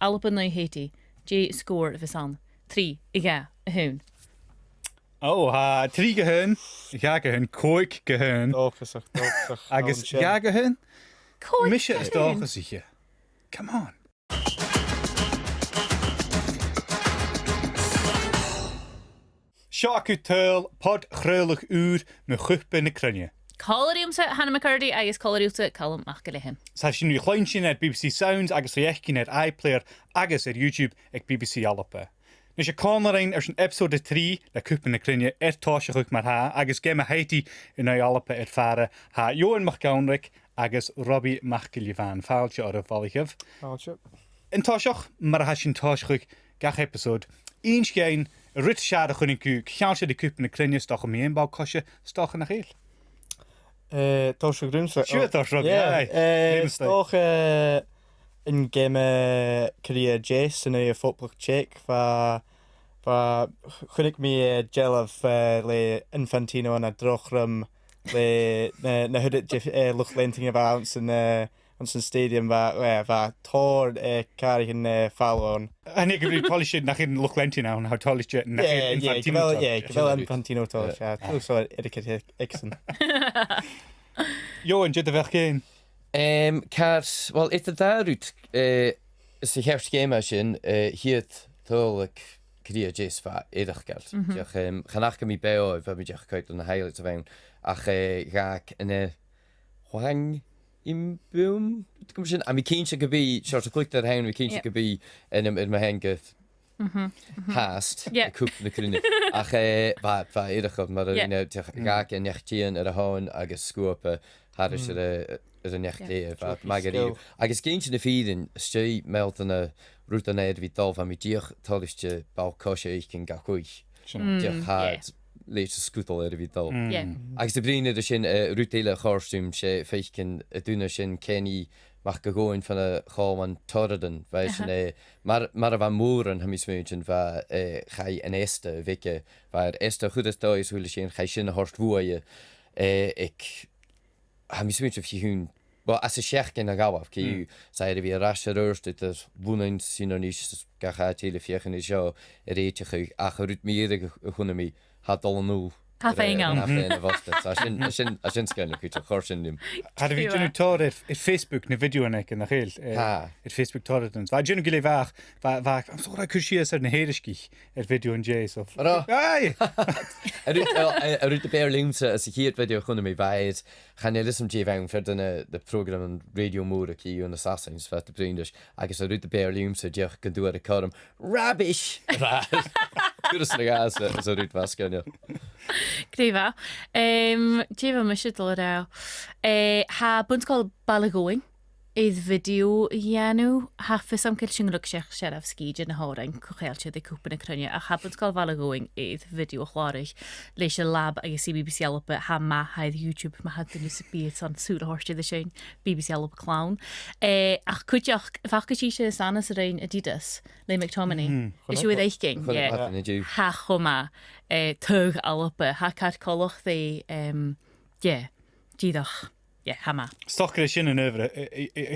Alba na Haiti, J score of an. 3, igha, a hoon. Oh, 3 gehun, ga gehun, coig gehun. Dóchasach. Agus ga gehun? Coig Misha is dóchasach. Come on. Seo acu tøl, pod chréilech úr, me Cupa na Cruinne. Coloriumsa Hannah McKirdy agus coloriumsa Calum MacIlleathain. Sa sin nu chlein sin at BBC Sounds agus riechcin at iPlayer agus at YouTube ag BBC Alba. Nis conrain sin episode 3 le Cupa na Cruinne táiseach mar agus game Haiti in Alba fhèarr ha Eòghann MacEunraig agus Robaidh Mac Illebhàin fáilte ar a bhailcheh. In táiseach mar sin táiseach gach episode. Eens géin rit sead a chunig cú ceanse de Cupa na Cruinne stoch a mion báilcoise stoch na chéil. Táiseach Grimsa. Siúr táiseach. Stoch in game career Jace in a football check va chunig mi gel of le Infantino an a drochrum le na hudit luch lenting of ounce in ons stadium va tor Cairtean follow-on. En ik heb polish nach in luch lenting aan how tall is jet nach Infantino. Ja, Infantino tall. Ja, so etiquette Exen. Eòghann jet de weg geen. Cairtean, well, it's a darut is the first game sin hiet tolik cria Jace va edach geld. Jach ganach mi bheil va mi jach kait on the highlights of ach gaak in choin im boom kom sin a mi keense go be short click that hand we keense go be in my hand get haast Cupa na Cruinne ach va edach mar gaak in Cairtean ar a hain agus scope har is is een echt wat magari. Agus geintje de feeden stay meld een route naar wie tal van mij talistje Ball-coise ik kan ga koich. Dier hard lees skutel er wie tal. Agus de brine de sin routele garstum se feiken doen sin Kenny mag gewoon van de gaan torden wij maar van moeren hem smeutjen va ga een eerste weke waar eerste goed is thuis wil sin ga sin horst woeje ik ham smeutje of je hun. Well, as a sheikh in a gawaf, ki zei we rasche rust dit is woonend synonisch gagatele viergen is jo reetje ach rut meer economie had al nul. Caffeine was dat. As in sken kunt gorsen nim. Hadden we nu tor het Facebook ne video en ik en heel het Facebook tor het ons. Waar jenu gele waar am so ra kushi is er ne heriski het video en Jace of. Hey. Rut de Berlinse as hier video economie bij het gaan je listen je van verder de program radio mode ki en assassins vat de brinders. Agus rut de Berlinse je kan doen de column rubbish. Goed na gas so rut was kan ja. Gréfa. Jéfa me si dul ra. Ha bunskol balagoing is video Janu ha fi sam kil sin look sech sef skid in horing cochailse de Cupa na Cruinne a ha bunskol balagoing is video chlárig leis lab agus BBC Alba ha ma haid YouTube ma had nu beat on sùil horste de sin BBC Alba clown. Ach kuach fakchi se sanas rein Adidas le McTominay. Is you with ging? Yeah. Ha choma tug Alba ha cat coloch the yeah. Gidach. Ja, hammer. Stoch er sin over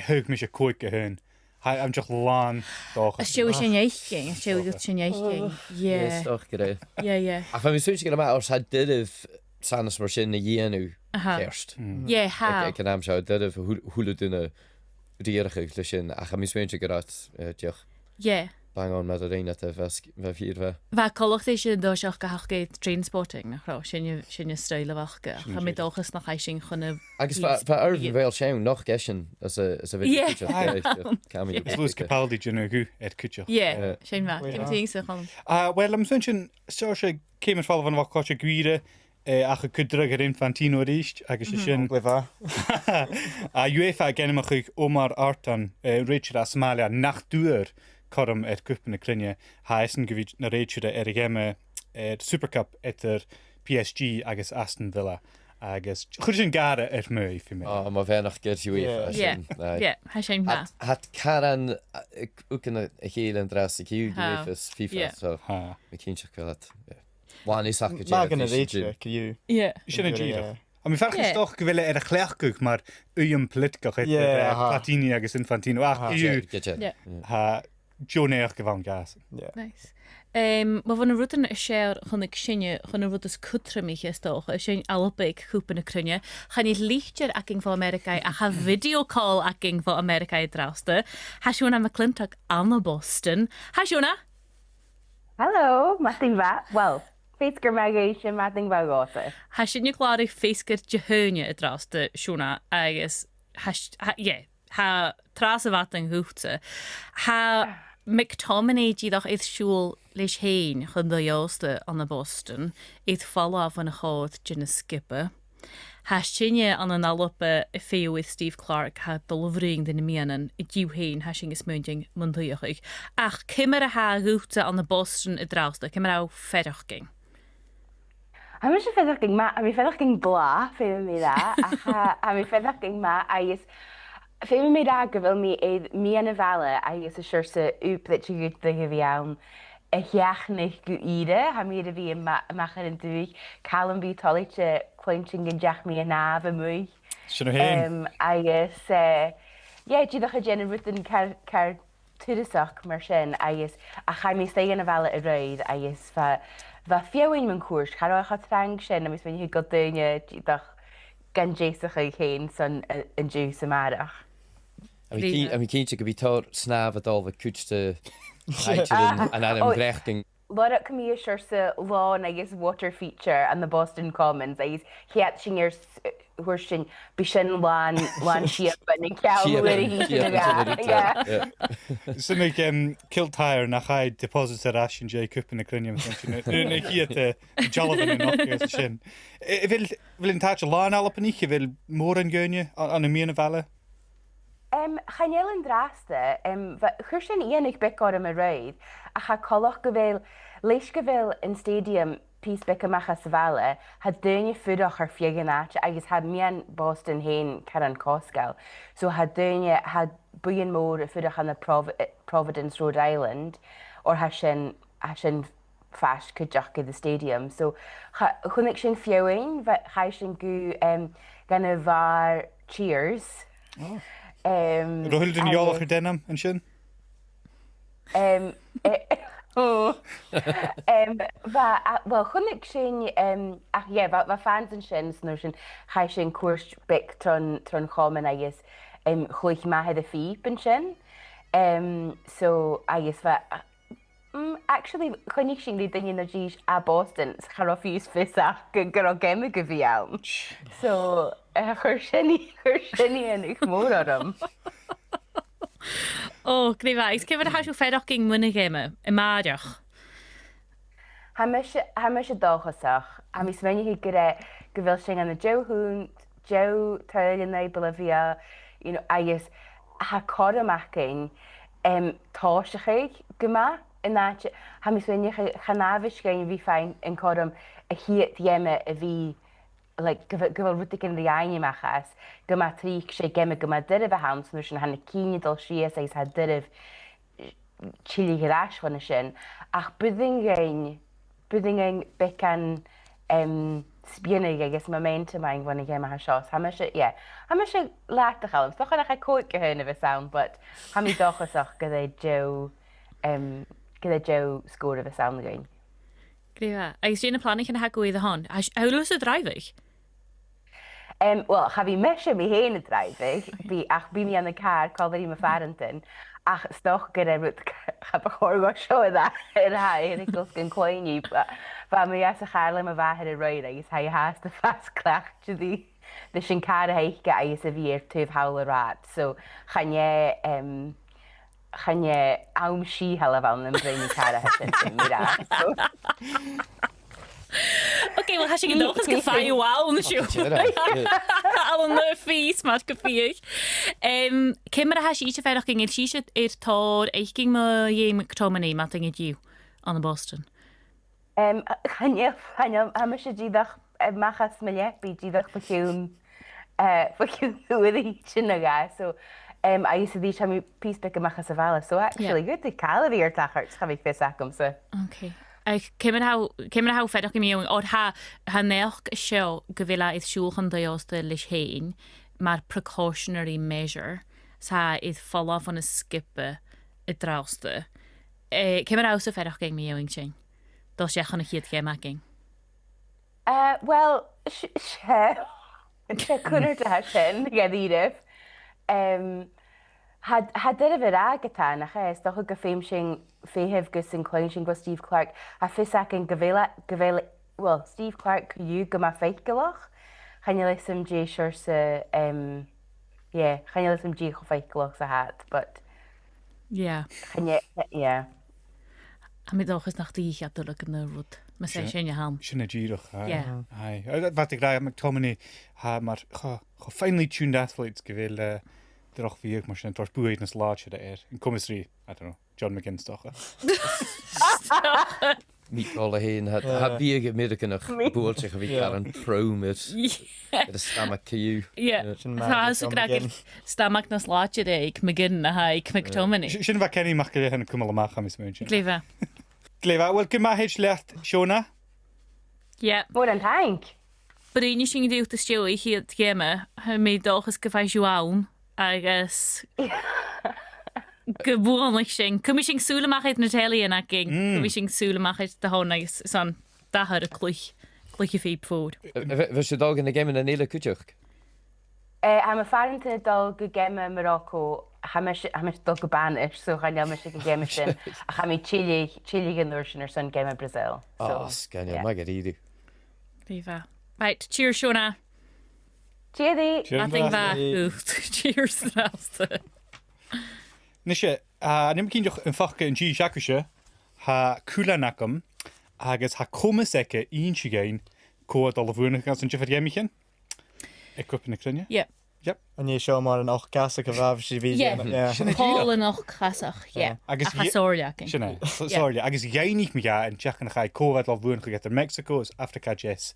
heug mis koik gehun. I'm just lan doch. Show sin yeking, show dat sin yeking. Yeah. Stoch gere. Yeah. Ach, we switch gonna maar had dit of sanas mar sin na yenu first. Yeah, ha. Ik kan am show dit of hoe doen dierige sin. Ach, mi switch gerat joch. Yeah. Bang on met een dat we vier. Waar kolch is je door zich gehake trainsporting nach ra sin je style wachke. Ga met dochs nach ijsing gonne. Agus va urban wel show nog geshen as a video picture. Camera. Louis Capaldi Junugu et kutje. Yeah, sin va. Kim ting se gaan. Well, I'm thinking soorse kemer vallen van wat kotje guire. Ach kudrugger Infantino richt agus sin Liva. UEFA gennemach Omar Artan Richard Asmalia nach duur. Colm Cupa na Cruinne haisen gevid na réide game Supercup etter PSG agus Aston Villa agus chu sin gare mei fi me. Ma ver nach get UEFA. Ja, ha sé hat Cairtean uken a héelen dras UEFA's FIFA so we kindje dat. Wan is ach Magan a réide you. Yeah. Sin a gira. A mi fer stoch gewille a chléchkuch mar uim plitkach Platini agus Infantino ach ha Joneach gyfan gas. Nice. Mae fan y rwydyn y siar chwnig sinne chwn y rwydys cwtra mi chysdoch y sy'n Alba ag Cupa na Cruinne chan i lichtjar ac yng fo Americau a ha video call ac yng fo Americau drausta ha Seona McIlleathain an Boston. Ha Seona? Hello, mathing va. Well, feisgur magation mathing va gosa. Ha sy'n yw glad i feisgur jehunne y drausta Seona agus ha tras y fat yng hwta. Ha McTominay díadach iad siúil leis héin chun dhéosta an Boston iad fallaf an chód gin skippe. Ha sinne an an Alba féo with Steve Clark ha dolvring den mianan I dú héin ha sin smunding muntuach. Ach kimmer ha gúta an Boston I drausta, kimmer á ferachking. I'm just feddaching ma, I'm feddaching bla, fe mi da. I'm feddaching ma, fe mi da gyfel mi an y fala, a siwr se up that you good thing of iawn. Eòghann MacEunraig, ha mi da fi yn machan yn dwi, Calum MacIlleathain cloinching yn jach mi yn af y mwy. Sy'n nhw hyn? Díadach a jen yn rydyn car tyrysach mar sin, a chai mi stay yn y fala y roed, fa fiawin mewn cwrs, charwch a trang sin, a mis fe'n hyd goddynia, díadach gan jesach eich hyn, son yn jws ymarach. A mi cynnig gyda tor snaf a dol fy cwtste an adam grechting. Lora cymig siwr se lawn water feature and the Boston Commons, hiat sy'n hwrsyn bysyn lan siap yn cael wyr hi sy'n Sy'n ag Kiltyre na chai deposit ar asyn jay Cupa na Cruinne. Neu hiat jalafan yn ochr sy'n. Fel yn tach lan alap yn eich, fel môr yn gynnu an y mian y fala? Chanel yn draste, chwrsyn i'n eich becor am y roedd, a cha coloch gyfeil, leis gyfeil yn stadium pys bec ymach a safale, ha dyn i ffwrach ar ffiag yn at, agos ha mian Boston hen caran cosgal. So ha dyn i, ha bwy'n môr y ffwrach an y Providence, Rhode Island, or ha sy'n ffash cydjach gyda stadium. So hwnnw sy'n ffiawin, ha sy'n gw gan y far cheers. Rohil dyn iolach ar denam yn sy'n? Wel, hwnnw sy'n, fa fans yn sy'n, sy'n chai sy'n cwrs bec tron chomen agos chwych mahed y ffib yn sy'n. So, agos fa, actually, chwnig sy'n rhaid yn y gys a Boston, charo ffys ffysach gyro gem y gyfi iawn. So, chwrsyni yn eich môr ar ym. O, gryfais, cyfer ha siw ferachking mwyn y gema, y marach? Ha mysio dochosach, a mi smenni hi gyfel sy'n gan y Joe Hwnt, Joe Tadhal yn ei Bolivia, agos ha corom acyn, tosach eich gyma, yn that, ha mi smenni hi chanafis gan fi ffain yn corom y hiet yma y fi, gyfel rwydig yn riain yma achas, gyma trig sy'n gema gyma dyrif a hawn, sy'n sy'n hann y cyn dol sias eis ha dyrif chili gydash fan y sy'n, ach bydding ein becan sbionig agos momentum ein fan y gema ha sios. Ha mysio lat ych alwm, stoch anach a coet gyhyn y fy sound, but ha mi dochosach gyda Joe sgwr y fy sound gyn. Gryfa, agos dwi'n y plannig yn hagwydd y hon. Hawlws y dreifig? Wel, cha fi mysio mi hen y dreifig, ach bi mi an y car, col fyddi my farantyn, ach stoch gyda rwyd cha bych orgo sio yda, yr hai, yn eich gyn coeni, fa mi as y charlem y fahed y roed, agos hai has dy ffas clach, dy sy'n car y heichga, agos y fi tyf hawl y rat. So, chanye awm si hala fawn yn bryn i car y hysyn sy'n mi ra. Oce, wel, hasig yn dochas gyffai wawn, siw. Al yn y ffys, ma'r gyffiig. Cymra has eisiau ferach gyng eich eisiau i'r tor eich gyng ma ie McTominay mat yng Nghydiw on y Boston? Chanyl, am eisiau dídach machas mylepi, dídach ffociwn ddwyr eich yn y ga, so I used to teach me piece pick a machas avala. So actually, good to calorie or tachart. Have ik vis acum so. Okay. Cymryd haw fedach i mi yw'n o'r ha neach sio gyfela idd siŵl chan ddios dy leis hein mae'r precautionary measure sa idd fall off on a skipper y drauste. Cymar aus o ferach geng mi yw'n sy'n. Dol siach o'n y chiad gem aging. Wel, cwnnw da sy'n, gaddiryf. Had dyr fyr aghaidh ach doch o gyffeim sy'n ffehef gys yn cloen sy'n gwa Steve Clark a ffys ac yn gyfeil, wel, Steve Clark yw gyma ffeit gyloch. Chan i lysym G siwr sy, chan i lysym G cho ffeit gyloch sa hat, but... Yeah. A mi doch is nach die gaat dulk yn y rwyd. Mae sy'n sy'n y ham. Sy'n y gyrwch. Yeah. Wat ik graag McTominay maar finally tuned athletes gyfeil droch fi yw'r sy'n dros bwyd nes large yn cwmysri, I don't know, John McGinn stoch. Miet alle heen, ha bier gemiddag boord zich weer aan een pro met de stammak KU. Ja, so graag stammak nas laatje ik McGinn na ik McTominay. Sy'n fa Kenny MacIlleathain cwmol am am ysmwyn. Gleifa. Gleifa, wel gyma heich lecht Seona. Ja. Bod yn tank. Bryn i sy'n diwt y stiw i chi at gema, mi doch is gyfai Joawn, agus... Gewoonlijk sy'n. Cymru sy'n sŵl ymach eith Natalia yn aging. Cymru sy'n sŵl ymach eith dy hwn agus son dahar y clwych y ffib ffwr. Was je dag in de game in een hele kutjug? Am y ffarn yn y dol gygema Morocco, ham eich dol gybanish, so chan iawn eich gygema sy'n, a ham i chili gynnwyr sy'n yr son gema Brazil. Sgan MacIlleathain. Rifa. Right, cheers, Seona. Cheers. I think that. Cheers, Ralston. Nisje, neem ik nog een vakje in G Jacques, ha kulanakam, agus ha komiseke eentje gaan, koord alle woorden gaan zijn verjemmingen. Ik koop in de Cruinne. Ja. Yep. En je show maar een och gasig of af je wie. Ja. Paul en och gasig. Ja. Agus sorry. Sorry, agus jij niet meer en checken ga je koord alle woorden gaan naar Mexico, Afrika Jess.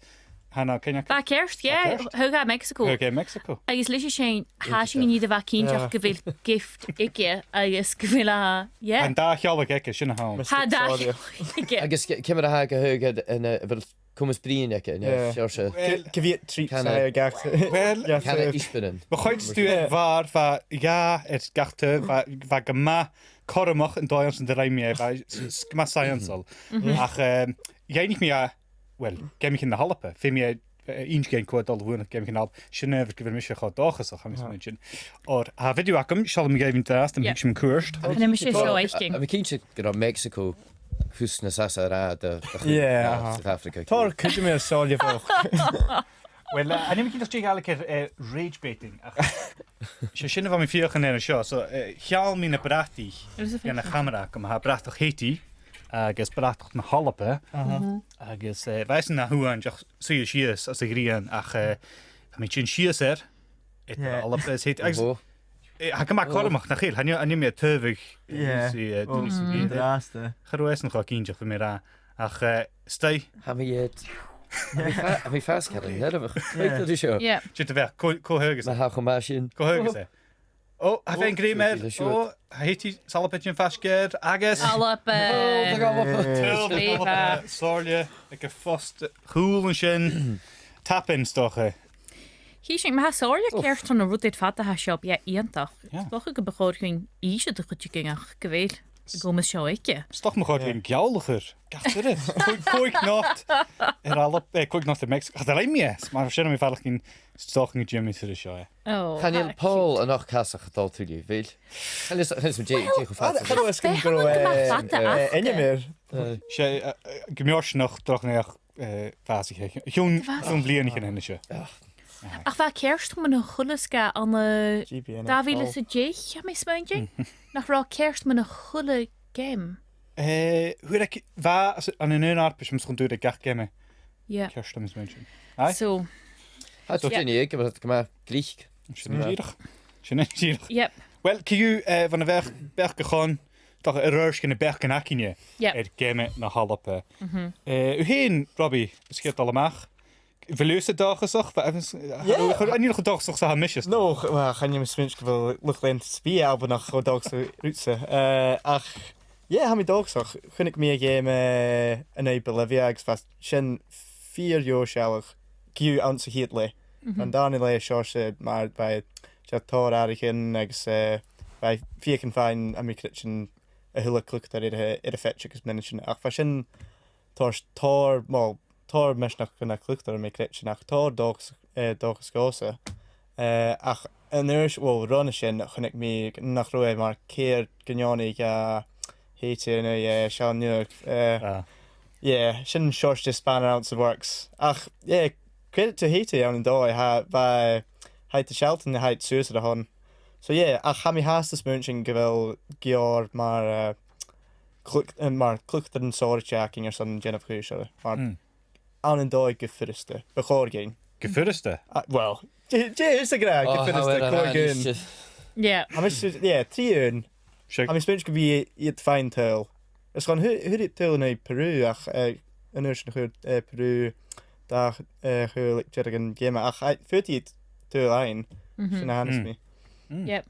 Hannah, ken je? Ba kerst, ja. Hoe gaat Mexico? Hoe gaat Mexico? Agus leis sy'n hasing yn iddo fa cyntiach gyfil gift ikke, agus gyfil a, ja. En daar geldig ikke, sy'n haal. Ha da, ikke. Agus kemmer ha gehugad en wel komens brien ikke, ja, sjorse. Geviet treat sa gacht. Wel, kan het ispinnen. Begrijpt u waar ja, het gachte va gema kormach en doyans en de rijmie, va gema science. Ach, jij niet meer. Wel, gem ik in de halpen. Vind je eens geen koord al wonen, gem ik in de halpen. Sneeuw, ik wil misschien gaan dagen, zo gaan we eens mention. Or ha video akkum, zal hem geven thuis, dan heb ik hem koerst. En dan misschien zo echt ging. We kindje gaan Mexico. Husna sasa ra de Zuid-Afrika. Tor, kun je me zo je volg. Wel, en neem ik nog tegen elke rage baiting. Je ziet van mijn vier gaan naar de show. Zo, gaal mijn prachtig. Ja, een camera, kom ha prachtig Haiti. Agus prachtig na halpen. Agus wij zijn naar hoe aan just zie je schies als ik rien ach mijn chin schies het halpen is het ik kan maar kormach naar heel han je meer tevig zie doen is de laatste geroes nog een kindje voor mij ach stay Haben we het Heb je vastgehouden? Ja, dat weet je zo. Ja. Zit er weg koheugen Maar hou gewoon maar in. Koheugen Oh, hij vindt Grimer. Oh, Haiti zal een beetje vastgehouden. Agus. Alba. Sorry, ik heb vast goelensjen. Tappins toch. Hier zijn maar sorry, kerst van de route dit vatten haar shop ja eentdag. Toch ik begoor geen ietsje te goed ging geweest. Ik kom eens zo ikje. Stok me gewoon een geldiger. Kijk dit. Koik nog. Koik nog de Mexico. Gaat alleen meer. Maar waarschijnlijk veilig geen stalking Jimmy te de show. Oh. Kan je Paul en nog kassen getal toe je wil? En is met J gevat. Ga eens gaan pro en je meer. Jij gemjors nog toch naar fase. Jong Bliadhna in de show. Ach, waar kerst met een gulleska aan de... Daar willen ze jeeg, ja, mijn smuintje. Nog wel kerst met een gulle game. Hoe dat waar aan een neunarpjes misschien door de kach game. Ja. Kerst mijn smuintje. Zo. Hij toch niet ik, maar dat kan maar Griek. Gierig. Yep. Wel, kiju van de berg gegaan. Toch een rush in de berg en hakje. Ja. Het game naar halp. U heen, Robbie, schiet allemaal. Verleusde dagen toch? En niet nog dag toch zo misjes. No, maar gaan je misschien wel luchtleen spie album nog gewoon dag zo uitse. Ach, ja, gaan we dag toch? Gun ik meer game een Bolivia ik vast. Shin 4 jaar zelf. Q aanse hitle. En dan ile shorse maar bij Chator Arigen bij 4 kan fijn aan mijn kitchen hula clúchtar ar a fetch agus minute sin. Ach fa sin tór meisnach gona clúchtar mé creit sin ach tór dóchas gósa. Ach an uirs, runna sin chunig mí nach roiid mar céir gneánaigh Haiti and Sean Newark. Sin short just span out of works. Ach, credit to Haiti on the door. By sòisealtan the height sùil hon. So ach ha mi has this munching gevel geor mar cluchter and sword jacking or something Jennifer Cruisher. On and door gefuriste. Before again. Gefuriste? Well, is a grag gefuriste. Yeah. I miss 3 uur. I miss munch could be it fine tail. It's gone who it tail in Peru ach an ocean Peru da who like Jerrigan game ach I 30 to line. Sin hands me. Yep.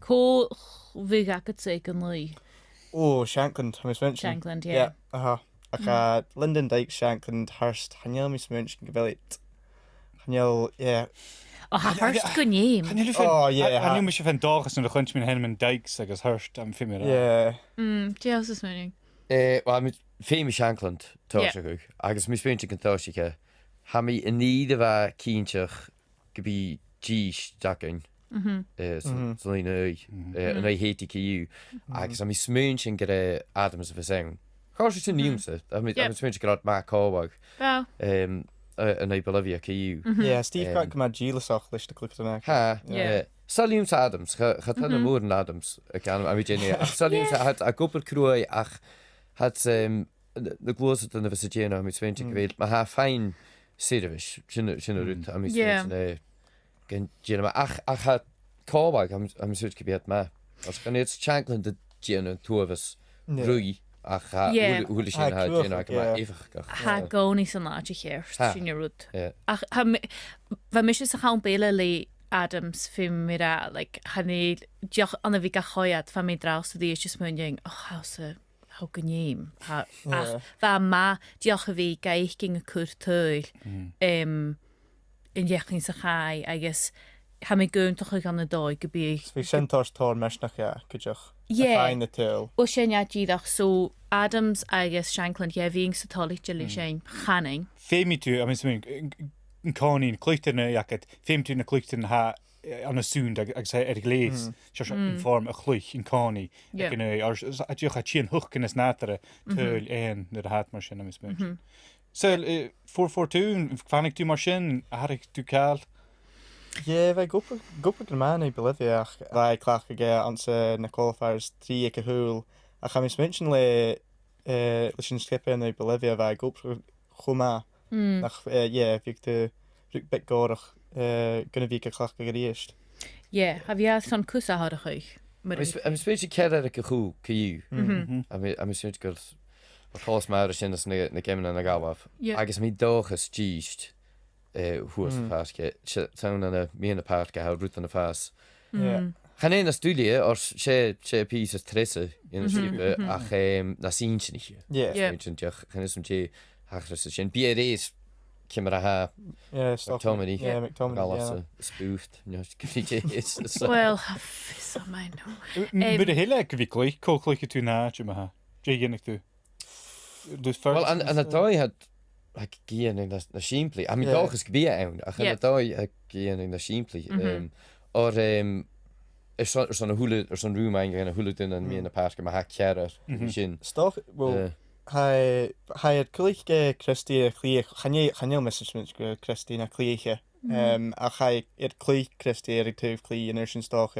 Có bhí agad ag an lí. Shankland, I miss mention. Shankland, yeah. Ach Linden Dyke Shankland Hurst Haniel miss mention gebelit. Haniel Hurst go name. Haniel mis fan dagas in de gunch min hen Dykes agus Hurst am film. Jails is meaning. Well, I'm famous Shankland toshig. Agus mis mention kan toshike. Ha mi in need of a keenchach gebi G jacking. So I know and I hate you. Agus am smunch get Adams of a sound. Course it's in Newsa. I mean smunch got Mac Illebhàin. Wow. And I believe you. Steve got come at Gilasach list to click to neck. Salim Adams, had more than Adams. I mean, Salim had a couple Cruinne ach had the closet than the Fichead. I mean, smunch gewählt. Ma ha fine Sirvish. Chinna I mean, Gen ach had Illebhàin. I'm sure it could be at ma. As kan it's Shankland the Gen two of us. Rui. Ach húla sin ha gcónaí san láide chéir sin rud. Ach bheit mis a chawn béile le Adams fi mé like hanné deoch anna bhí a choiad fa mé draus a dhéis just muing how gnéim bheit má deoch a bhí gaich gin a cuairtúil in dheachling sa chai agus ha mé gúntacha gan na dóid go bí Bhí sin tóir meisnach goideach. Fine the tail. O sin díadach so Adams agus Shankland bhíon sa tálaigh lei sin chaning. Féimi tú, I mean, yn cánín clúchtarna iachad, féim tú na clúchtarna ha an a sún agus glés, in form a chluich in cání. A dúch a tían huch in as nátara túil éan na a hat mar sin, I mean. So, 442, fannig tú mar sin, a harig tú cáil? Bheith gopa man I Bolivia ach bheith clach aige ansa na qualifiers 3 ag a húil a cha mis mention le sin skippe in Bolivia bheith gopa chuma ach bhíh tú bit górach gonna bhí a clach ag a ríist. Ha bhí san cusa há a chuich. I'm spéisi cead ag a chuú ciú. I'm spéisi gur chós mar sin na géimna na gabhah. Agus mí dóchas díist. Huas páske sauna na mína páske ha ruúta na fás. Chan é na stúlia or sé pí a trese in sibh ach na sín sin ich. Chan is sé hachra sin. Bí rééis cimar a ha McTominay galasa spúft. Well, fis a mai no. Bud a héile go bhí clúich cóclúiche tú ná tú ha. Dé dhéannig tú. Well, and a dói had géanning na siimplí. A mi dóchas go bí ann a chan a dói géanning na siimplí. Or son a húla son rúmain gan a húla dun an mí na páske ma ha cearar sin. Stoch, well, hai clúich ge Christy a clíich, chanil message go Christy na clíiche. A hai clúich Christy ag túh clí in sin stoch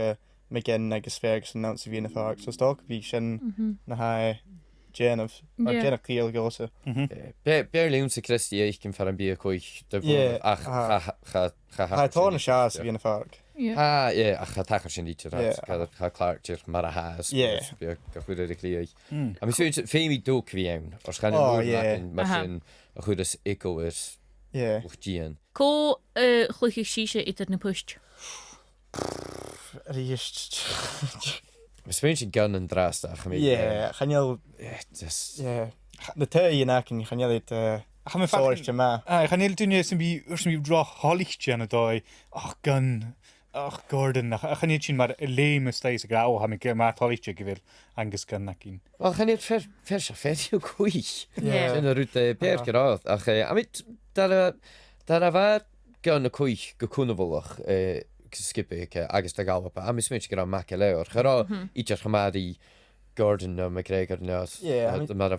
me gen agus fergus an náns a bhí na fág. So stoch bhí sin na hai Jennifer clíal gosa. Beirlún sa Christy eich cin fer an bí a chuich ach tána seás a bhí na fág. Ach cha tachar sin líte cha cláirtir mar a hás go chuid a clíoich. A mi féimi dó bhí ann or schain mar sin a chud is éco is uchtían. Có chluiche síise idir na puist? Ríist. Spéint sin gan an drastach. Chanil na te í nácin chanil sáirte má. Chanil dúne sem bí dra hálichte an a dói ach gan Ach, Gordon, ach niet zien maar leem is deze grauw, heb ik maar thoirt gewild aangeskan nakin. Wel, gaan niet vers vet goeie. Ja. Zijn er uit per graad. Ach, amit daar waar gaan de koei gekoenewollig skippen ik agus de Alba. Am is mens gra Mac Illebhàin. Gera iets gemadi Gordon MacGregor naast. Maar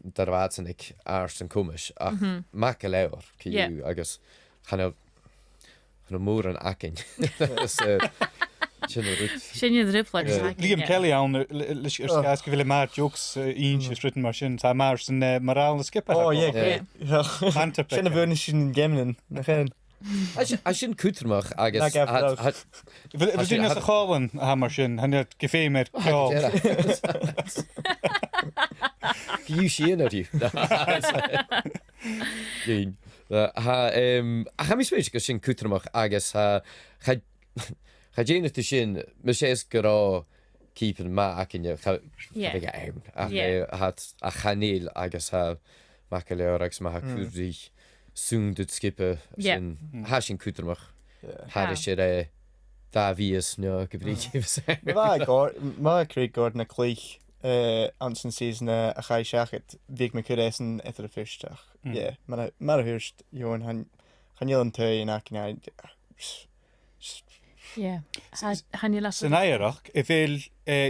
daar wat zijn ik aarst en komisch. Ach, Mac Illebhàin. Ki agus gaan moer en akin. Sin je druplex. Liam Kelly aan, als je wil maar jokes eentje schritten maar sin, hij maar zijn morale skipper. Oh, ja. Antwerpen. Zijn er wunsch in Gemmen? Als je een kuter mag, agus... We zien dat de gauwen, maar sin, han het café met gauw. You see naar die. Ha mis weet ik sin kuter mag agus ga je net te sin mes gra keepen ma akin je ga had a chaneel agus ha Mac Illebhàin ma ha kurdi sung dit skippe sin ha sin kuter mag ha is je da wie is no gebreid Ma Craig Gordon a clich ansen season a chai shachet vig me kuressen etter a fishtach. Ja, maar hurst Johan han jelen tøy en akin Ja. Han je las. Zijn eierach, veel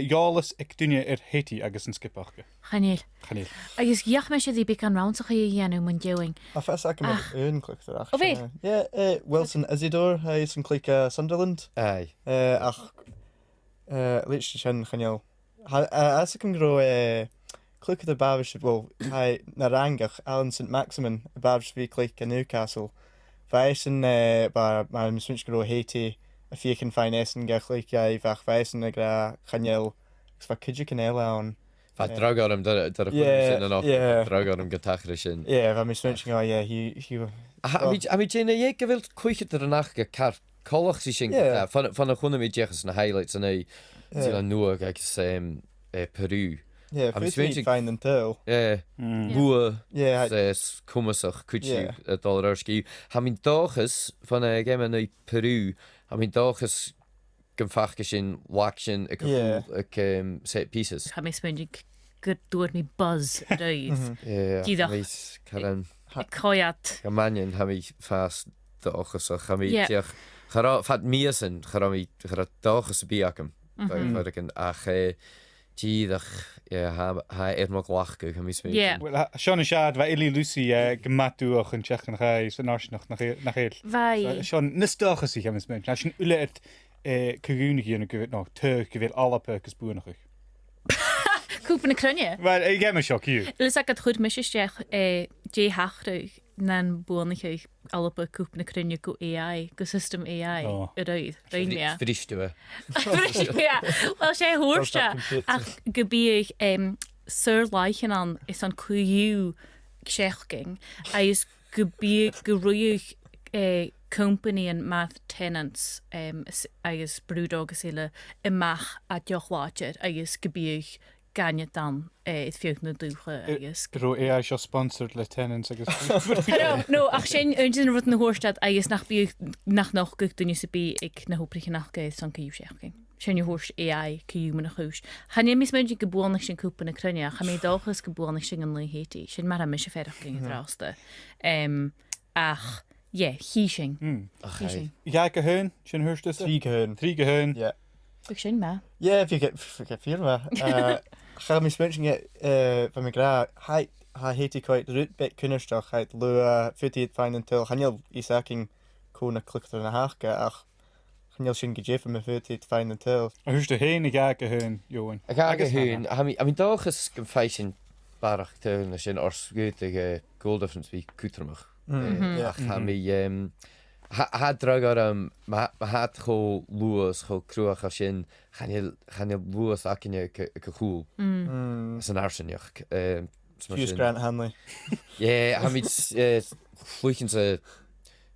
jalis ik doen je Haiti agus een skipachke. Hanil. Ganeel. Agus jach me je die big an round so ga je janu mun doing. A fes akin met een klik erach. Oh, weet? Ja, Wilson Isidore, hij is een klik Sunderland. Ai. Ach, Liechtenstein ganjel. As ik hem gro klik de babish, wel, hij naar Rangach, Alan St. Maximin, babish wie klik in Newcastle. Wijzen, maar misschien gro Haiti. A fiechan fein essen gachlik ja fach weisen gra ganjel va kidjik en eile aan Va drag aan hem dat sin en drag aan hem getachre sin. Ja, va mis mention he A mi jene je gewild koeche er nach gekar kolch si sin van a gonne mit jegens na highlights en zil nu kijk Peru. Ja, vind fein en tel. Boe komach kutje dollarski. Ha min dages van gemme na Peru. I mean, dagens gemfach sin waction ik set pieces. Ha me spending good door me buzz doid. Wees Karen. Chiad. Gamanien ha mi fast dagens so ha mi gera fat miesen gera mi gera dagens biakem. Wat ik een ach Tíach ha mag lachke ha mi smé. Well, Sean Shad wa ili Lucy gematuch en Tjechen ga is een nog nach heel. Vai. Sean nisdag is hem smé. Als je ulle het kugunig hier nog nog te gewil alle perkes boenig. Cupa na Cruinne. Wel, ik heb me shock hier. Lus ik het goed misjesteach J hachtug nan bonig Alba Cupa na Cruinne go AI go system AI eruit. Rein ja. Fristu. Ja. Wel sé hoorsta ach gebieg Sir Leichen aan is aan QU checking. Hij is gebieg geruig company and math tenants agus brúdógus ile imach a deochlaáir agus gebieg ganne dan is fiúch na dúcha agus. Gro AI seo sponsored le tenants agus. No, ach sin unsin rut na Hoorstad agus nach biúch nach noch guch dunne sa bí ag na hóprich nach ge san ciú seachking. Sin je hoors AI ciú man na chúis. Han ne mis menjin geboornig sin Cupa na Cruinne, cha mé dáchas geboornig sin an le Haiti. Sin mar a mis se ferachking dráasta. Ach, ja, hísing. Ja, ik hun, sin hurst is. Drie gehun. Ja. Ik sin ma. Ja, if you get fear ma. Ga mis mention van me gra ha Haiti quite root bit kunnerstoch het lua 50 fine until hanjel isaking kona klikker na haake ach hanjel sin gejeff me 50 fine until. Hurst de heen ik ga hun, Johan. Ik ga hun. I mean dages gefeisen barach teun sin ors goetige goal difference wie kutermach. Ha mi ha drag ma hat go luas go kruach as sin gaan je luas akinje ke cool. As an arsenjach. Hughes Grant Hanley. Ja, ha mi vloechen ze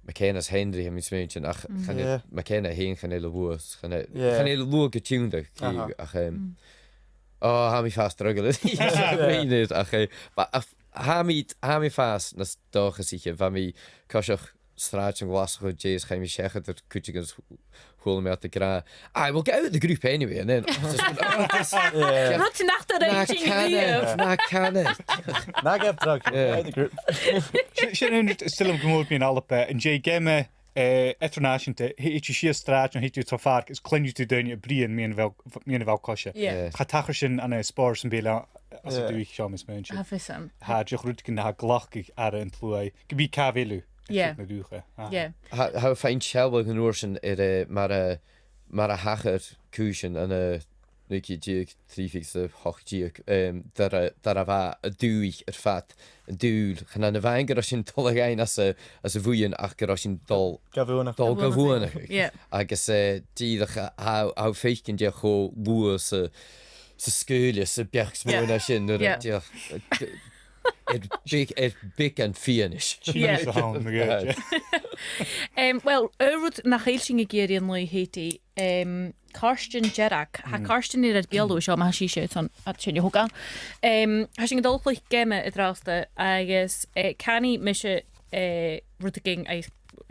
McKenna's Henry ha mi smeentje ach gaan je McKenna heen gaan hele luas gaan hele luas getuned ach oh ha mi fast struggle. Weet niet ach maar ha mi fast nas dagen sicher van mi kosach straat and glass go Jays Jaime Shecha that could you hole me out the gra. We'll get out of the group anyway and then Not nach der na can it. Na gef drug. The group. Sin still gymwyd mi'n Alba, yn jay gemme etronation te, hi't je straat en hi't je trofark, is klein je te doen je brien mi'n fel kosje. Ga tachar sin an spors yn bela, as y dwi siom is mention. Hafisam. Ha joch rwtgyn ha glachig ar yn plwy, gybi cafelu. How fijn Shelburne en Oorsen maar a hacher kuchen en nuki diek trifikse hochdiek daar va a duig fat een duul gaan aan de wijnger als je tolle gein as a voeien achter als je dol gewoonig agus die how feiken je go boer se skeule se bergsmoen als je big and fianish. Well, Urud nach Heilsing géir an le Haiti, Cairtean Jerak, ha Cairtean ar gealú seo ma sí sé at sin hogan. Ha sin dulplich gemme a drásta agus cani mise rutaging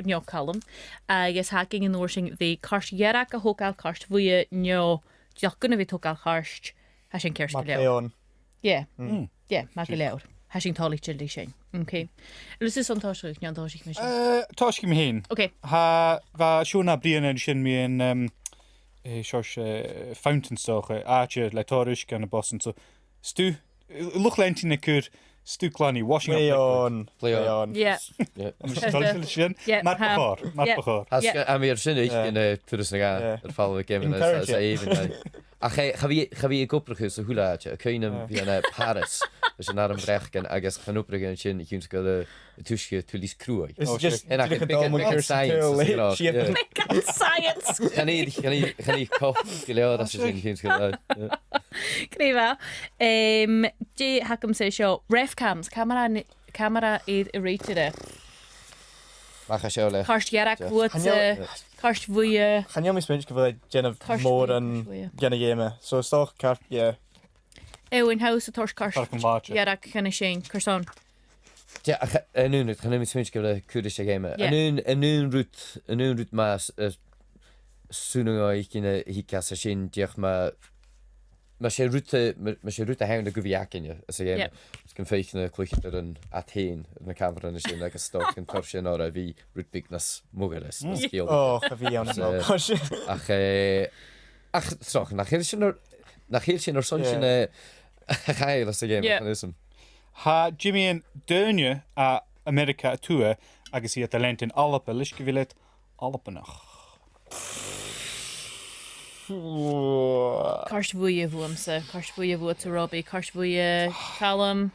neo Calum agus hacking an orsing the Cairtean Jerak a hogal Cairtean vuia neo diolch gynna vi hogal Cairtean ha sin Cairtean leor. Yeah, Mac Illebhàin. Ha sin tálaigh lí sin. Okay. Lus is an táisiúich nean táisiúich me sin. Táisci mi hén. Okay. Ha Seona Bliadhna sin mi'n siors fountain stoche, aatje, leitorisch gan y bossen. So, stu, luch lentin na cwr, stu clani, washing up. Pleon. Yeah. Táisci sin. Mar bachor. Am i'r sinnig yn y twrys na gan, yr falw y gemyn as even. Ga wie ik opregus hoe laat je? Kun je hem via Paris? Dus een arm brechen agus gaan opregen en je kunt de tussje tulis kroei. En ik heb science. Science. Gaan ik kochen? Geleerd dat ze zijn kunt geluid. Kniva. Je hakem se show refcams camera is rated. Mag je zo leggen? Cairtean wat Cairtean vuia. Gaan jullie eens gevoel gen of more than gen a game. So stoch car In house a torch Cairtean. Jerak can shane Carson. Ja, en nu het gaan we eens gevoel kudische game. En nu route mas soon ik in hikassa shin diach maar je route hang de guviakin je. As je kan feichen klicht er een Athene met camera en is like a stock en torsion or wie route bigness mogeles. Oh, wie aan het ach, zo, nach hier zijn er soms geil als de game is hem. Ha Jimmy en Deunje a Amerika toe, agus hier talent in Alba, lisch gewilet Alba nog. Cairtean vuia vuamsa, Cairtean vuia vua to Robbie, Cairtean vuia Calum.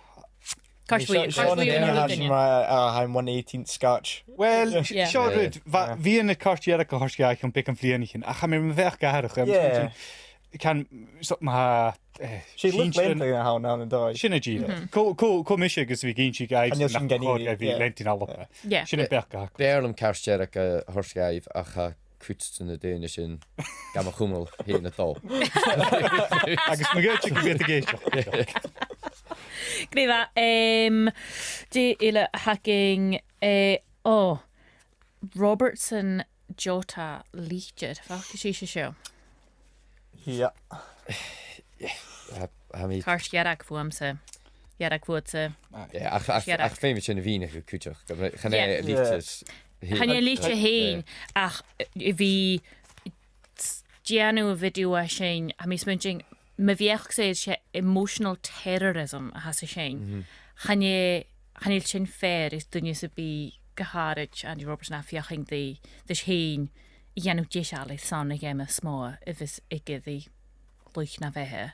Cairtean vuia I'm 1/18 Scotch. Well, sure good. Wie in de Cairtean ka horsga kan pick en vlienigen. Ach, maar me weg garig. Kan stop maar she looked lengthy how now and die. Synergy. Ko misje gus vi ginchi guys. En je kan vi lent in Alba. Yeah. Syne berga. Berlum Cairtean horsgaif ach kutst in de Danish in gamma hummel heen het al. Agus me goedje gebet geest. Kniva, de eile hacking Robertson Jota Lichted. Fach is she show. Ja. Cairtean Jerak vuamsa. Jerak vuamsa. Ja, ach vind het een weinige kutje. Gaan liedjes. Han je liedje heen, ach, wie Giannu video a shane, a mis munching, me viech sé emotional terrorism a has a shane. Han je sin fair is dunje se bi geharich and Robertson a fiaching the heen, Giannu jishali son again a smá, if is ikke the luch na vehe.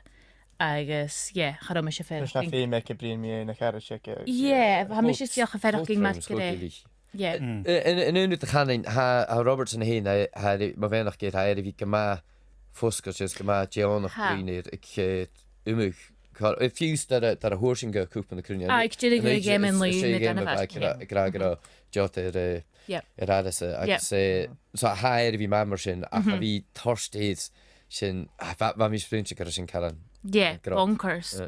Agus, charom is fair. Dus na fi me ke brin me na cara check. Ha mis is fiach a feraching mat gere. En nu te gaan in Robertson heen, hij maar weinig keer hij wie kama foskertjes kama Geòghann MacIlleathain ik umug if used dat a horsing go Cupa in de Cruinne. Ik did a game in Lee in the ik graag jot alles ik say so hij wie mammer sin ach wie thirst is sin wat mi sprintje kan sin kallen. Bonkers.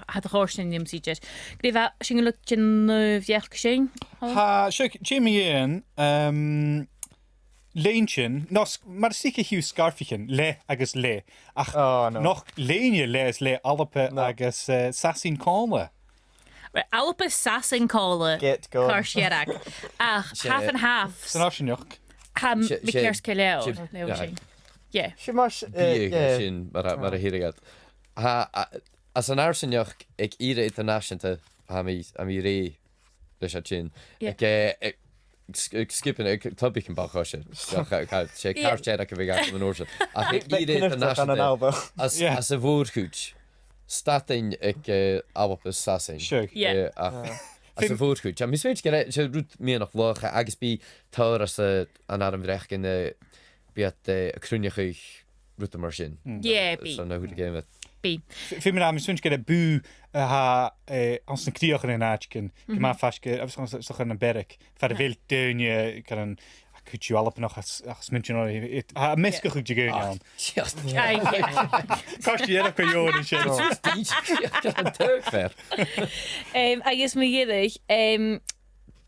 had a chóirsin nim si jet. Grífa sin look jin bheach sin. Ha, Jamie Ian, Leintjin, maar stieke hiw scarfichen, le agus le. Ach, Oh, no. nog leanje le is le Alba agus sassin kale. Alba sassin cála Get going. Cairtean. Ach, half and half. San afsinjoch. Ha McKirdy leo. Yeah. She must, yeah. sin mar a hirigad. As an arsanneach ag ire internationalta ha mi ré leis a sin. Skippen tubik an bachose. sé Cairtean ac a bhí an orsa. Ag ire internationalta as a bhórchúd. Statin ag Alba sasin. Sure. Yeah. As a bhórchúd. Mis féit sé rút mí nach lácha agus bí táir as an arm bhrech in bíad a Cruinne rút mar sin. Yeah, bí. So na húd géime. Bí. Fi me am swins get bu ha ans een kriochen in aatjken. Ma faske toch een berk. Ver de wild deunje kan een kut je alp nog as muntje no. Ha meske goed je geun aan. Kost je ook per jaren shit. Agus mé dhéidir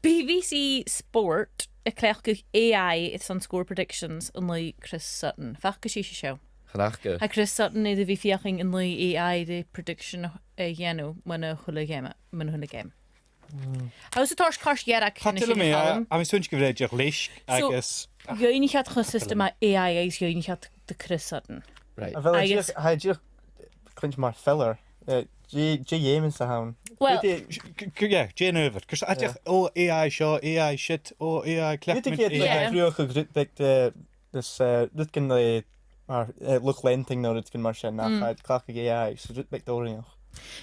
BBC Sport a cléach AI it's on score predictions an lei Chris Sutton. Fach go sí seo. Chanachge. A Chris Sutton is a bhí fiaching an lei AI the prediction dhéanú mana chula game. How's the torch Cairtean Hat me am swins ge je leis agus. Joinnig had go system AI is joinnig had de Chris Sutton. Right. Hij je clinch maar feller. Jemen sa haun. Well, Ja, Jane over. Cos atjach AI show, AI shit, AI klep. Weet ik het vroeger gegrut dus dit kan maar look lenting nou dit kan maar zijn nach het klakke AI so dit mek door nog.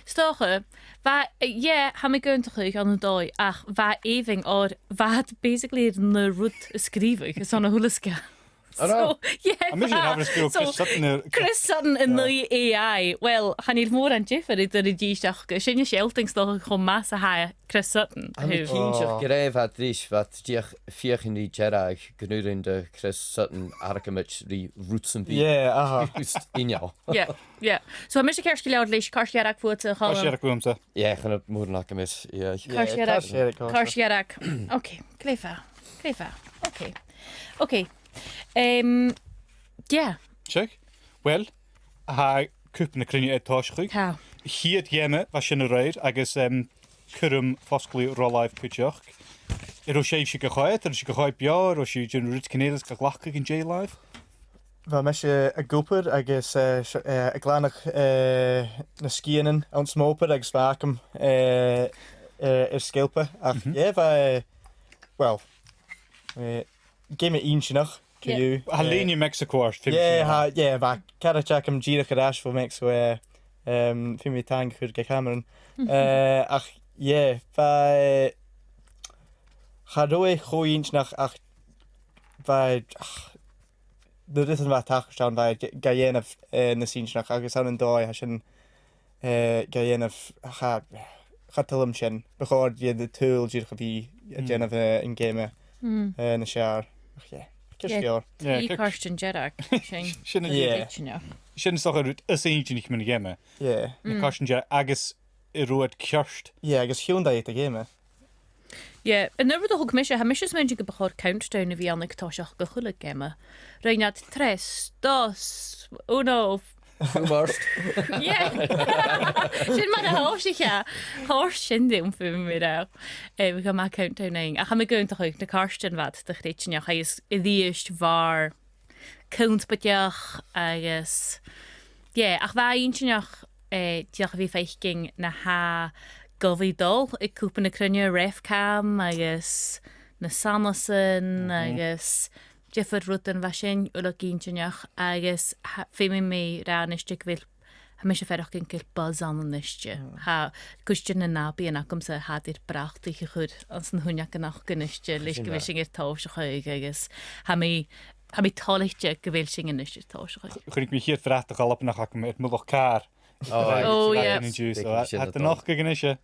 Stoche, ha me goin toch an de dói ach va eving or va basically na root skrivig is an a hulaska. So, Chris Sutton in the AI. Well, gaan hier mór an Jiffer in de díisteach go sinne sheltingsdag go mass ha Chris Sutton. Cínseach go raibh rís wat díach fiochan í Gerag gnúrin de Chris Sutton arcamit rí Rootsenby. Yeah, aha. Injal. Yeah. So mis Kersky leid leis Cairtean fuute gaan. Cairtean. Ja, gaan op mór nacamis. Cairtean. Okay, clefa. Okay. Yeah. Check. Well, ha Cupa na Cruinne táischuig. Ha. Hiad géime was sin réid agus chum fosclí roláimh cuiteach. Ro sé si go chaid, si go chaid bear, si gin rit Canadians go ghlacha in J-Live. Wel mes je a goper agus a glanach na skianen an smoper agus vakum skilpe. Ach ja, well, game eentje nog. Halléine Mexico. Ja, va Karachak am gira crash for Mexico fi mi tang chud ge Cameron. Ach ja, va Chadoe goeintje nach ach va dit is wat tagestaan bij Guyana na sin nach agus an an dói ha sin Guyana gaat tilm sin. Begoord je de tool gira vi Geneva in game na sjaar. Ach ja. Cairtean Jedag. Sin stoch rút is eintje nicht min géime. Yeah. Na Cairtean Jedag agus I roed kjørst. Yeah, agus Hyundai it a game. Yeah, en over de hoek misje, ha misjes mensen ge begoor countdown wie aan ik toshach ge chulle game. Reinhard 3, 2, 1. Fumarst. Ja. Sin maar hoorsicha. Hoors sin ding voor me daar. We gaan maar countdown in. Ach, me goin toch ook de Cairtean wat de gritje. Hij is idioot waar countbedjach agus. Ja, ach waar eentje nog diach wie feich ging na ha govidol. Ik Cupa na Cruinne refcam agus na Samson agus Jefford Rutten was sin ulach eentje agus fi me ran is stuk wil. Ha mis ferach gin kil buzz an nistje. Ha kustje na nabi en akom se ha dit prachtige goed als een hunjak nach gunistje lich gewissing tausche agus ha mi talichtje gewilsingen nistje tausche. Gun ik me hier vraag al op nach hakken met mulch kaar. Oh ja. Hat er nog gegenisje?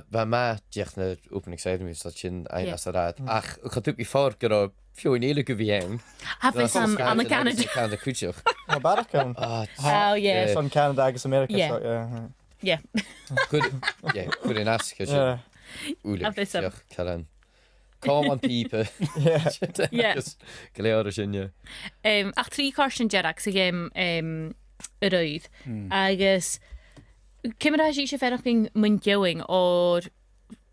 Va ma diechna openingside mis dat sin ein as raad. Ach, gaat op je voor gero fioin eile go bhí Ha fé sam an Canada. Canada cúteach. Barkan. Oh yeah. From Canada agus America. Yeah. So, yeah. Yeah. Chud in asca Yeah. úla A bit of- Cairtean. Calm an pípe. Yeah. Go léir sin. Ach trí carsin jeach sa géim a roiid. Agus cimrá sí sé feraching mun geing ó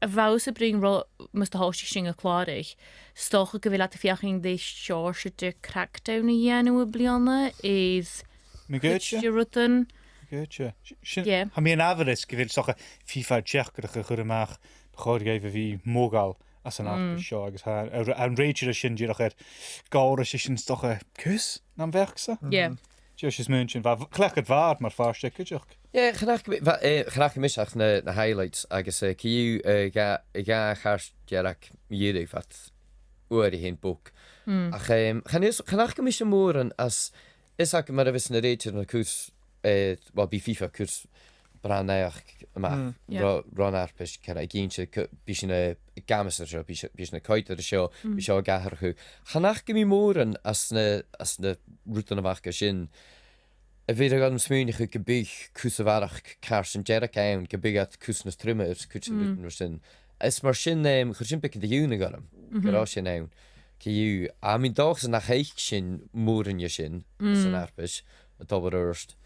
a bhá a bring mus a háiste sin a chláirich. Stocha go bhfuil a fiaching dé seir de crackdown na dhéanú a blianana is Mi goitse? rutan. Goitse. Yeah. Ha mi an afaris gyfil socha FIFA Czech gyda chwr ymach bachor gaif fi mogal as an arp sio agus ha an reidr a sin dyrach gaur a sin stocha cys na'n verksa? Yeah. Jo is münchen clech het waar maar farste kutjach. Chanach misach na highlights agus ciú ga chars dearach dhéidir fat uair hen book. Ach chanach go mis mór as is mar a vis na réidir na cús wel bí FIFA cús braneach ran arpis ce a ginse bí sin gamas bí na coitar a seo bí seo gahar chu. Chanach go mí mór as na ruútan amachcha sin. A bhí an smúnig chu go big cús a bharach car sin dearach ann go big at cús na trimmer cús ruútan sin. Is mar sin chu sin pic de dúna gom gorá sin ann. Ciú a mín dáchs nach héich sin mórinne sin san arpis a dobar urst.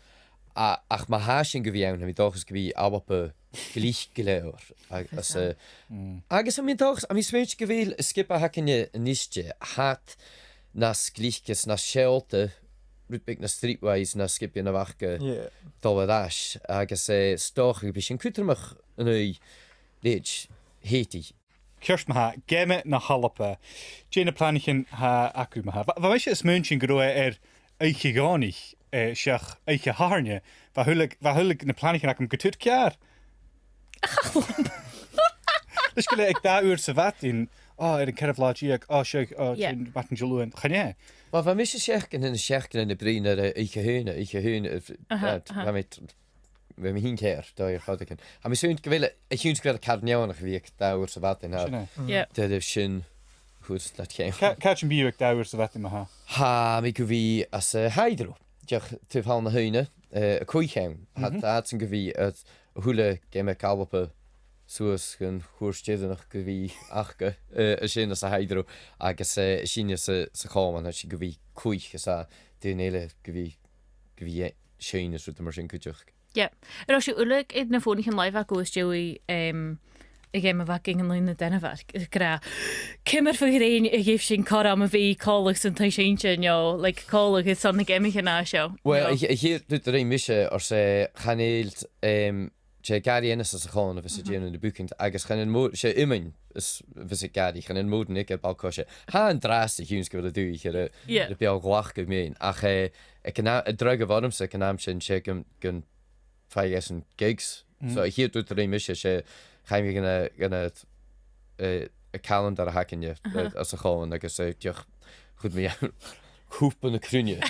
Ach ma há sin go bhí ann mí dáchas go bhí ábappe glích go léir. Agus a mí dáchs a mí smúid go bhfuil skip a hacinne níiste hat nas glíchas na seolta rútbig na streetwise na skipja na bhacha dóladás agus stocha go bhí sin cútarmach an léid Haiti. Kirst ma ha gemme na halappe. Jane planichen ha acu ma ha. Wa weis is münchen groe eiche ganig seach eiche harne. Wa hullig na planichen acum getut kear. Dus gele ik da uur se wat in een kerflagiek sheik wat een jaloen. Gaan jij? Maar van mis sechen in de brein eiche heune we hin keer daar je gaat ik. En misschien gewille ik huns kwel karneonach wie ik da uur se wat in ha. Dat is sin goed dat geen. Catch een bier da uur se wat in ma ha. Ha mi go wie as hydro. Jach te van de heune koichen had dat een gewie het hule gemme kalpe soos gun hoorstedennach go bhí achcha sin as a hydro agus sin sa cháman a si go bhí cuaich gus a dunéile go bhí séine ru mar sin cuiteach. Ja. Rá sé uleg id na fónig an live a goes Joey I gé a bhacking an lína denna gra. Cimar fa réin I géh sin cá am a bhí cálagus an tai séinte le cálag is sanna géimiche ná seo. Well hir dut a ré mise ar sé chanéilt sé gari ennis as a cháin a vis dé in de bukint agus gan mód sé imin is vis gadi gan in móden ik balkose. Ha an draste huns go dú de beag glach go méin. Ach ik kan drug warm se kan naam sin sé gun 5 gigs. So hier dut a ré mise sé chaim gonna a calendar a hakin je as a cháin agus deoch goed mé Cupa na Cruinne.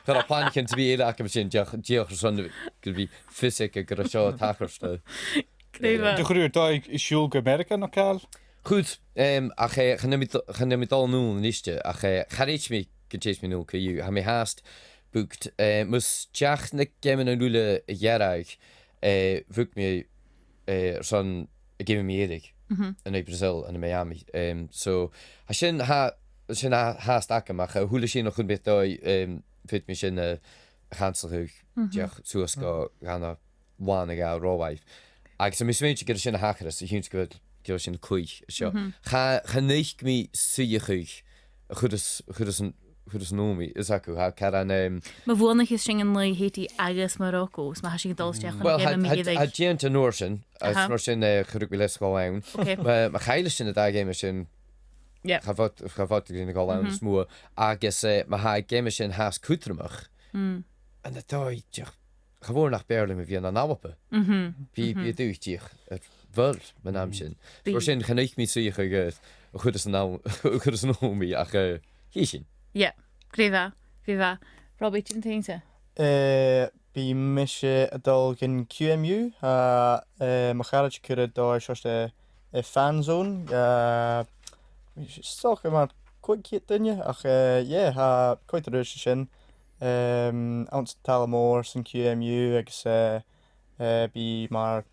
Got a plan to be eile ac sin deoch son go bhí fisic a gur seo tacharsta. De groer daig is siúl go America na cal? Goed, ach gan mit al nul níiste ach charéit mi gotéis mi nul cuú ha mé haast boekt mus teach na gemmen an lule jarraig vuk me son gimme mi éig in Brazil en Miami. So ha sin sin haast acamach húla sin noch chun bit fit me sin ganselhuug deach soas go ganna bháinna gá Robaidh. Agus sem mis méinte go sin hachas a huns go de sin cuaich seo. Cha néich mí suúichuig chud nóí is acu ha car an Ma bhna is sin an le Haiti agus Morocco's ma sin dulsteach well géanta nóir sin mar sin chuú go leis gá ann. Ma chaile sin a dagéime sin Chavat na gáil an smó agus ma ha géime sin haas cútramach an atá chahór nach beirlim a bhí an náwape. Bhí dúchtíoch bhil man am sin. Or sin chanéich mí suúich a gud chud is nóí ach hí sin. Ja, gréfa. Robbie tin teinte. Bí mise a dul gin QMU ma charad cure dá seoste fanzone stoch mar quick dunne ach ha coitar sin Ounce Talamore, sy'n QMU, agus bi mar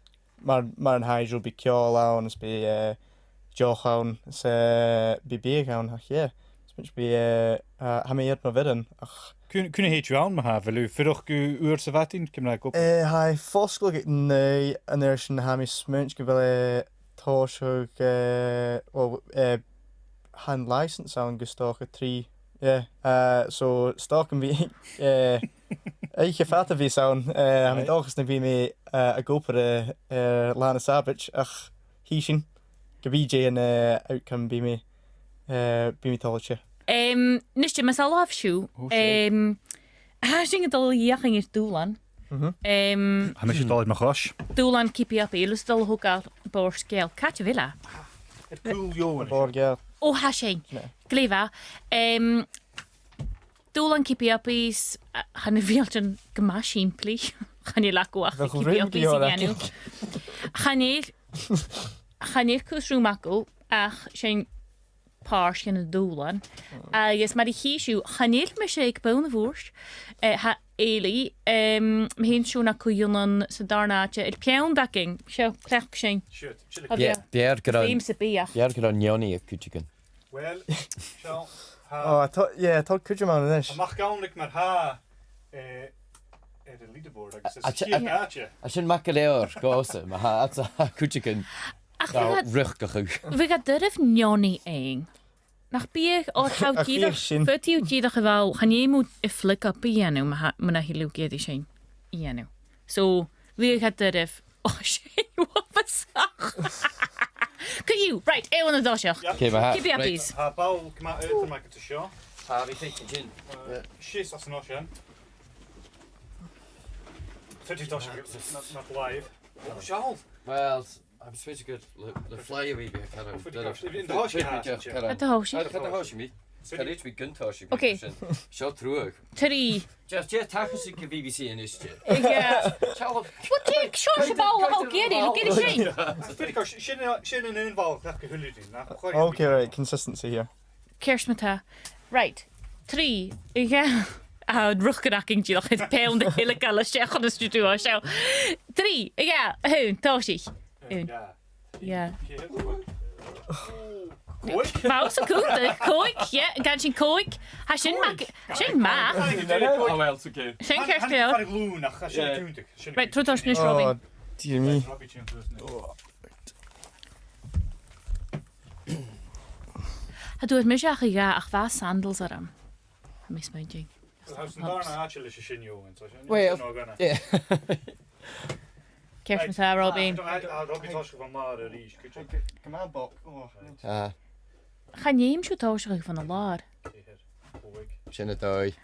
an hydro bi ceol awn, ys bi joch awn, ys bi big awn, ach ie. Ys bi hamiad ma fydyn, ach... Kunnen heet jou aan, maar wil u vroeg uw uurse wetin? Kim naar kop. Hai fosgol ik nee, en er is een hami smunch, gewil tooshoog, hand license awn gestoken 3. So stoken vi, ik gevatte vi saun, hami dochs na vi me a gopere Lana Savage, ach hishin, gebije en outcome bi me tolche. Niste mas al afshoe. Hasing het al jaching is doelan. Hij is het al uit mijn gas. Doelan Keepy-uppies. Lust al hoek al boorscale. Katje villa. Het cool jongen. Borgel. Oh, hasing. Gleva. Doelan Keepy-uppies. Han je veeltje gemachine pli. Han je lako ach Keepy-uppies igen. Han je kusru mako. Ach, zijn páirc in a dúlan. Agus mar I chéisiú, chanéil me sé ag bóna bhúrs, ha eile, hén siúna cúionan sa darnáte, peann dacing, seo, clech sin. Bhear Bím sa bíach. gyda nioni a cwtigan. Wel, seo, Tá cúide man in is. mag gaunlik maar ha de leaderboard, agus is chiad. A sin MacIlleathain gosa, ma ha atsa cwtigan Ach, ruch gachw. we gaan durf nioni een. Nach bier or hout jieder, vertieuw jieder geval, gaan je moet een flik op piano, maar na heel keer die zijn. Piano. So, we gaan durf. Oh shit, wat was dat? Kun je, right, eeuwen de dosje. Okay, maar Keepy-uppies. Ha, bouw, kom maar uit te maken te show. Ha, vi fick en gin. Shit, als ze nog zijn. 30 dosje, not live. Oh, Charles. Wel, I'm supposed to go the fly away bit kind of. In de hoosje haast. Het hoosje. Gaat de hoosje mee? Kan iets met guntoosje. Oké. Zo terug. 3. Just takas ik BBC in is je. Ja. Wat ik short bal al keer die, look at the sheen. Vind ik als zin in een bal, dat ik gehullen in. Okay, right, consistency here. Kerstmata. Right. 3. Ja. Ruggerakking je nog het pound de hele kale zeggen de studio zo. 3. Ja. Toosje. Ja. Koik? Maar zo goed. Koik. Ja, gaan je koik. Hij zijn ma. Oh well, it's okay. Zijn kerstspel. Right, terug als Miss Robin. Oh, dear me. Het doet me zeggen ja, ach was sandals erom. Mis mijn ding. Well, yeah. Kerstmata Robin. Robin was van maar Ries. Come on, Bok. Ga je hem zo toosig van de laar. Shin het dooi.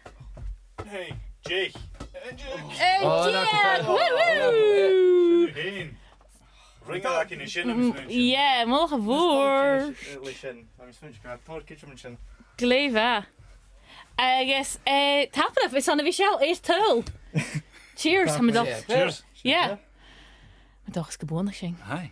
Hey, Jake. Oh, Yeah! Woo! Ring dat in de zin. Ja, morgen voor. Gleva. I guess, tapper is aan de Michel, eerst tol. Cheers, gaan we dat. Cheers. Ja. Maar toch is geboren, ging. Hi.